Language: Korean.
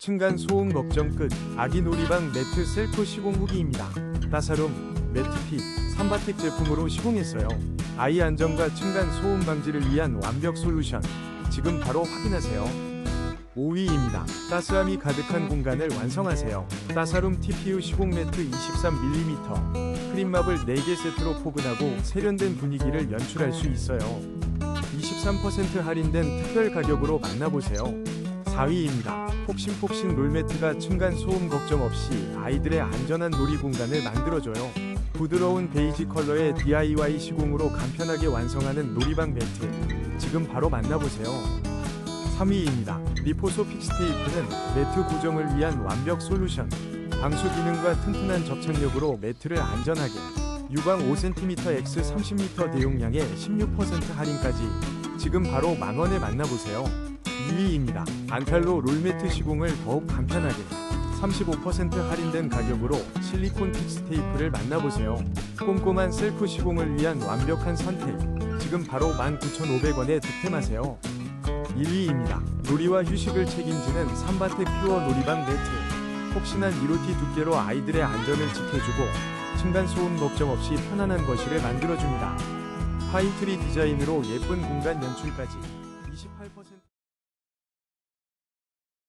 층간 소음 걱정 끝. 아기 놀이방 매트 셀프 시공 후기입니다. 따사룸 매트핏 3바텍 제품으로 시공했어요. 아이 안전과 층간 소음 방지를 위한 완벽 솔루션. 지금 바로 확인하세요. 5위입니다. 따스함이 가득한 공간을 완성하세요. 따사룸 TPU 시공 매트 23mm 크림마블 4개 세트로 포근하고 세련된 분위기를 연출할 수 있어요. 23% 할인된 특별 가격으로 만나보세요. 4위입니다. 폭신폭신 롤매트가 층간 소음 걱정 없이 아이들의 안전한 놀이 공간을 만들어줘요. 부드러운 베이지 컬러의 DIY 시공으로 간편하게 완성하는 놀이방 매트. 지금 바로 만나보세요. 3위입니다. 리포소 픽스테이프는 매트 고정을 위한 완벽 솔루션. 방수 기능과 튼튼한 접착력으로 매트를 안전하게. 유광 5cm X 30m 대용량에 16% 할인까지. 지금 바로 만원에 만나보세요. 2위입니다. 안칼로 롤매트 시공을 더욱 간편하게 35% 할인된 가격으로 실리콘 픽스 테이프를 만나보세요. 꼼꼼한 셀프 시공을 위한 완벽한 선택. 지금 바로 19,500원에 득템하세요. 1위입니다. 놀이와 휴식을 책임지는 3바텍 퓨어 놀이방 매트. 폭신한 1호티 두께로 아이들의 안전을 지켜주고 층간 소음 걱정 없이 편안한 거실을 만들어줍니다. 파인트리 디자인으로 예쁜 공간 연출까지. 28%